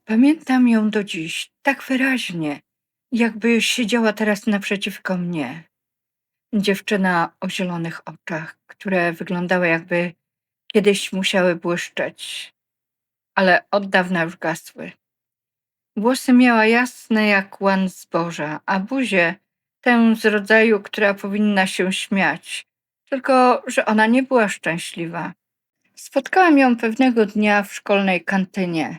Pamiętam ją do dziś, tak wyraźnie, jakby siedziała teraz naprzeciwko mnie. Dziewczyna o zielonych oczach, które wyglądały jakby kiedyś musiały błyszczeć, ale od dawna już gasły. Włosy miała jasne jak łan zboża, a buzię tę z rodzaju, która powinna się śmiać. Tylko, że ona nie była szczęśliwa. Spotkałam ją pewnego dnia w szkolnej kantynie,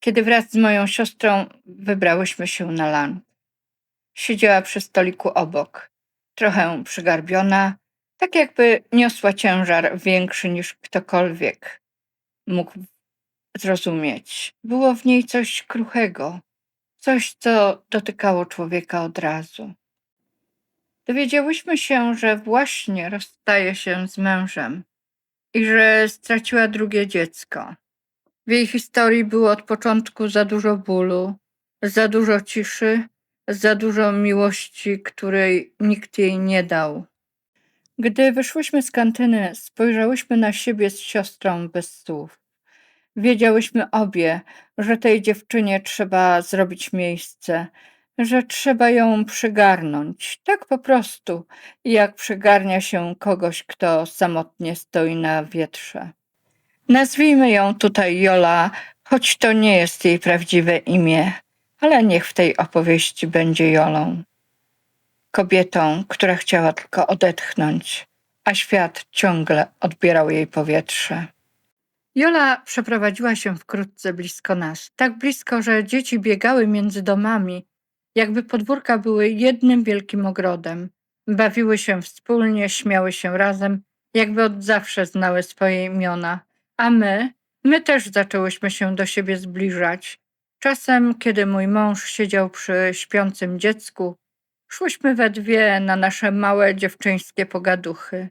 kiedy wraz z moją siostrą wybrałyśmy się na lunch. Siedziała przy stoliku obok, trochę przygarbiona, tak jakby niosła ciężar większy niż ktokolwiek mógł zrozumieć. Było w niej coś kruchego, coś, co dotykało człowieka od razu. Dowiedziałyśmy się, że właśnie rozstaje się z mężem i że straciła drugie dziecko. W jej historii było od początku za dużo bólu, za dużo ciszy, za dużo miłości, której nikt jej nie dał. Gdy wyszłyśmy z kantyny, spojrzałyśmy na siebie z siostrą bez słów. Wiedziałyśmy obie, że tej dziewczynie trzeba zrobić miejsce, że trzeba ją przygarnąć, tak po prostu, jak przygarnia się kogoś, kto samotnie stoi na wietrze. Nazwijmy ją tutaj Jola, choć to nie jest jej prawdziwe imię, ale niech w tej opowieści będzie Jolą. Kobietą, która chciała tylko odetchnąć, a świat ciągle odbierał jej powietrze. Jola przeprowadziła się wkrótce blisko nas, tak blisko, że dzieci biegały między domami, jakby podwórka były jednym wielkim ogrodem. Bawiły się wspólnie, śmiały się razem, jakby od zawsze znały swoje imiona. A my też zaczęłyśmy się do siebie zbliżać. Czasem, kiedy mój mąż siedział przy śpiącym dziecku, szłyśmy we dwie na nasze małe dziewczyńskie pogaduchy.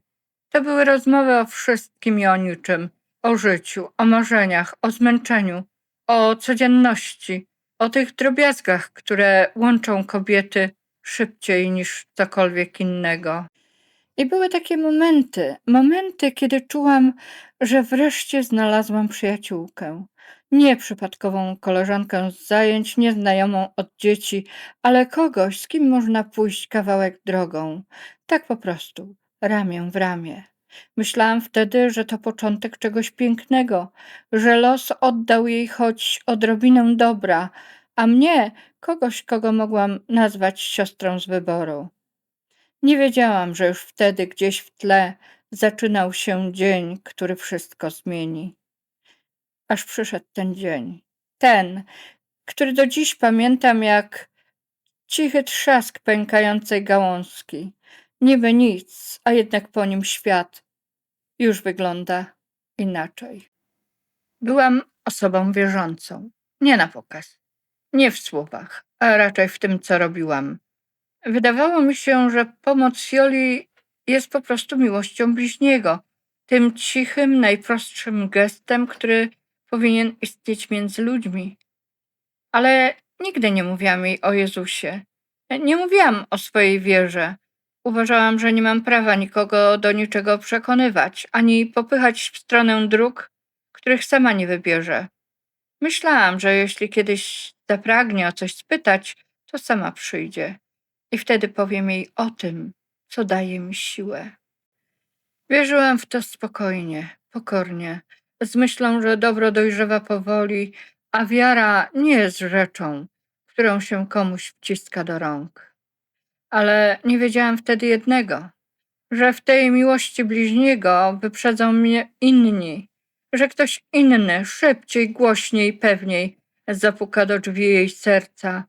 To były rozmowy o wszystkim i o niczym, o życiu, o marzeniach, o zmęczeniu, o codzienności, o tych drobiazgach, które łączą kobiety szybciej niż cokolwiek innego. I były takie momenty, kiedy czułam, że wreszcie znalazłam przyjaciółkę. Nie przypadkową koleżankę z zajęć, nie znajomą od dzieci, ale kogoś, z kim można pójść kawałek drogą. Tak po prostu, ramię w ramię. Myślałam wtedy, że to początek czegoś pięknego, że los oddał jej choć odrobinę dobra, a mnie kogoś, kogo mogłam nazwać siostrą z wyboru. Nie wiedziałam, że już wtedy gdzieś w tle zaczynał się dzień, który wszystko zmieni. Aż przyszedł ten dzień. Ten, który do dziś pamiętam jak cichy trzask pękającej gałązki. Niby nic, a jednak po nim świat już wygląda inaczej. Byłam osobą wierzącą. Nie na pokaz. Nie w słowach, a raczej w tym, co robiłam. Wydawało mi się, że pomoc Joli jest po prostu miłością bliźniego, tym cichym, najprostszym gestem, który powinien istnieć między ludźmi. Ale nigdy nie mówiłam jej o Jezusie. Nie mówiłam o swojej wierze. Uważałam, że nie mam prawa nikogo do niczego przekonywać, ani popychać w stronę dróg, których sama nie wybierze. Myślałam, że jeśli kiedyś zapragnie o coś spytać, to sama przyjdzie. I wtedy powiem jej o tym, co daje mi siłę. Wierzyłam w to spokojnie, pokornie, z myślą, że dobro dojrzewa powoli, a wiara nie jest rzeczą, którą się komuś wciska do rąk. Ale nie wiedziałam wtedy jednego, że w tej miłości bliźniego wyprzedzą mnie inni, że ktoś inny szybciej, głośniej, pewniej zapuka do drzwi jej serca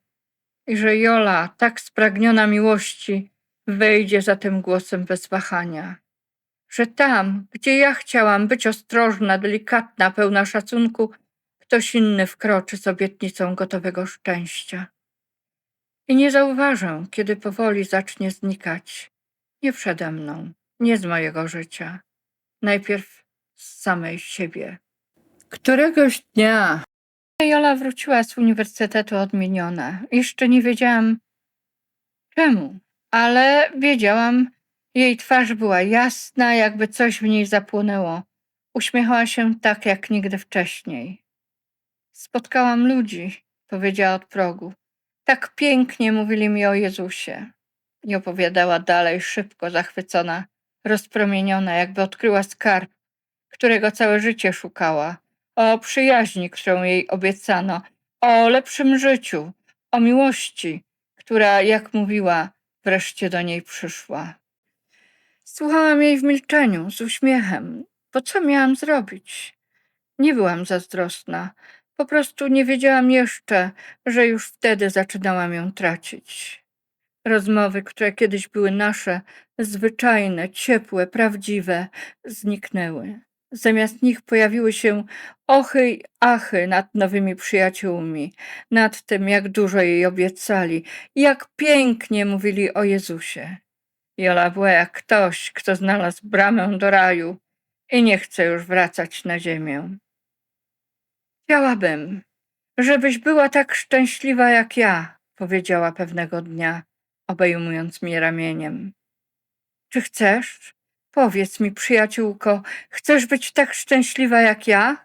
i że Jola, tak spragniona miłości, wejdzie za tym głosem bez wahania. Że tam, gdzie ja chciałam być ostrożna, delikatna, pełna szacunku, ktoś inny wkroczy z obietnicą gotowego szczęścia. I nie zauważę, kiedy powoli zacznie znikać. Nie przede mną, nie z mojego życia. Najpierw z samej siebie. Któregoś dnia Jola wróciła z uniwersytetu odmieniona. Jeszcze nie wiedziałam czemu, ale wiedziałam, jej twarz była jasna, jakby coś w niej zapłonęło. Uśmiechała się tak jak nigdy wcześniej. Spotkałam ludzi, powiedziała od progu. Tak pięknie mówili mi o Jezusie. I opowiadała dalej, szybko, zachwycona, rozpromieniona, jakby odkryła skarb, którego całe życie szukała, o przyjaźni, którą jej obiecano, o lepszym życiu, o miłości, która, jak mówiła, wreszcie do niej przyszła. Słuchałam jej w milczeniu, z uśmiechem, bo co miałam zrobić? Nie byłam zazdrosna, po prostu nie wiedziałam jeszcze, że już wtedy zaczynałam ją tracić. Rozmowy, które kiedyś były nasze, zwyczajne, ciepłe, prawdziwe, zniknęły. Zamiast nich pojawiły się ochy i achy nad nowymi przyjaciółmi, nad tym, jak dużo jej obiecali, jak pięknie mówili o Jezusie. Jola była jak ktoś, kto znalazł bramę do raju i nie chce już wracać na ziemię. Chciałabym, żebyś była tak szczęśliwa jak ja, powiedziała pewnego dnia, obejmując mnie ramieniem. Czy chcesz? Powiedz mi, przyjaciółko, chcesz być tak szczęśliwa jak ja?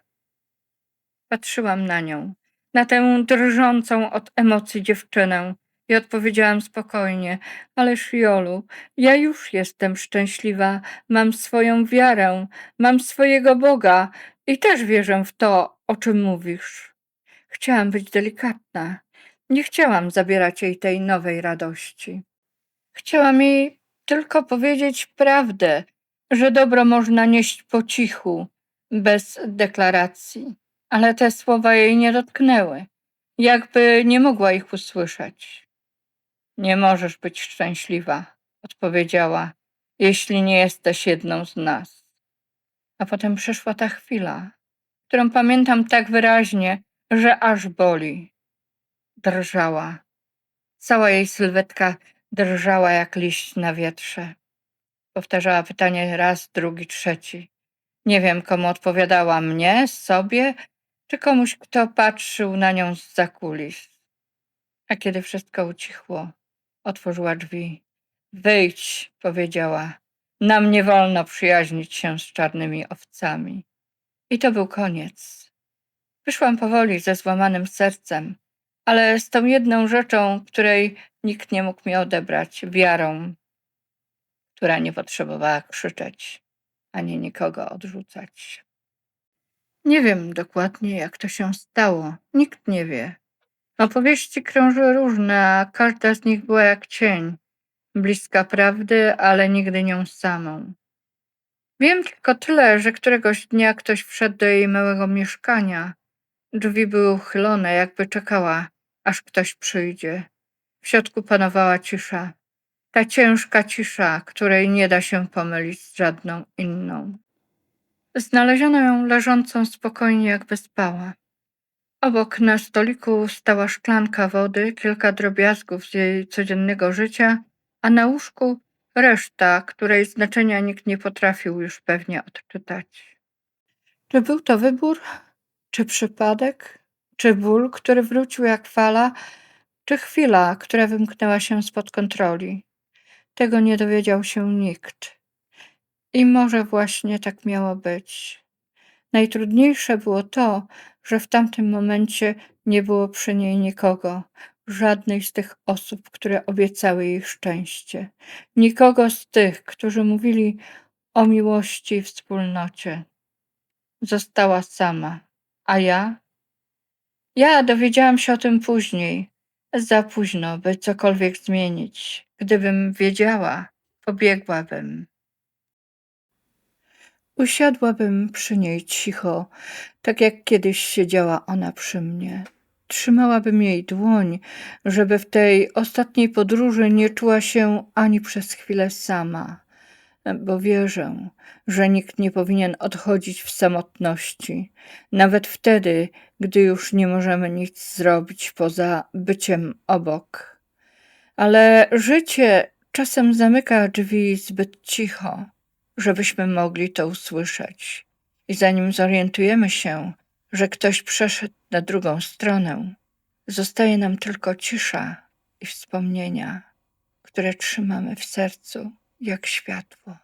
Patrzyłam na nią, na tę drżącą od emocji dziewczynę i odpowiedziałam spokojnie, ależ Jolu, ja już jestem szczęśliwa, mam swoją wiarę, mam swojego Boga i też wierzę w to, o czym mówisz. Chciałam być delikatna, nie chciałam zabierać jej tej nowej radości. Chciałam jej tylko powiedzieć prawdę, że dobro można nieść po cichu, bez deklaracji. Ale te słowa jej nie dotknęły, jakby nie mogła ich usłyszeć. Nie możesz być szczęśliwa, odpowiedziała, jeśli nie jesteś jedną z nas. A potem przyszła ta chwila, którą pamiętam tak wyraźnie, że aż boli. Drżała. Cała jej sylwetka drżała jak liść na wietrze. Powtarzała pytanie raz, drugi, trzeci. Nie wiem, komu odpowiadała, mnie, sobie, czy komuś, kto patrzył na nią zza kulis. A kiedy wszystko ucichło, otworzyła drzwi. Wyjdź, powiedziała. Nam nie wolno przyjaźnić się z czarnymi owcami. I to był koniec. Wyszłam powoli ze złamanym sercem, ale z tą jedną rzeczą, której nikt nie mógł mi odebrać, wiarą, która nie potrzebowała krzyczeć ani nikogo odrzucać. Nie wiem dokładnie, jak to się stało. Nikt nie wie. Opowieści krążyły różne, a każda z nich była jak cień, bliska prawdy, ale nigdy nią samą. Wiem tylko tyle, że któregoś dnia ktoś wszedł do jej małego mieszkania. Drzwi były uchylone, jakby czekała, aż ktoś przyjdzie. W środku panowała cisza. Ta ciężka cisza, której nie da się pomylić z żadną inną. Znaleziono ją leżącą spokojnie, jakby spała. Obok na stoliku stała szklanka wody, kilka drobiazgów z jej codziennego życia, a na łóżku reszta, której znaczenia nikt nie potrafił już pewnie odczytać. Czy był to wybór? Czy przypadek? Czy ból, który wrócił jak fala? Czy chwila, która wymknęła się spod kontroli? Tego nie dowiedział się nikt. I może właśnie tak miało być. Najtrudniejsze było to, że w tamtym momencie nie było przy niej nikogo, żadnej z tych osób, które obiecały jej szczęście, nikogo z tych, którzy mówili o miłości i wspólnocie. Została sama. A ja? Ja dowiedziałam się o tym później. Za późno, by cokolwiek zmienić. Gdybym wiedziała, pobiegłabym. Usiadłabym przy niej cicho, tak jak kiedyś siedziała ona przy mnie. Trzymałabym jej dłoń, żeby w tej ostatniej podróży nie czuła się ani przez chwilę sama, bo wierzę, że nikt nie powinien odchodzić w samotności, nawet wtedy, gdy już nie możemy nic zrobić poza byciem obok. Ale życie czasem zamyka drzwi zbyt cicho, żebyśmy mogli to usłyszeć. I zanim zorientujemy się, że ktoś przeszedł na drugą stronę, zostaje nam tylko cisza i wspomnienia, które trzymamy w sercu jak światło.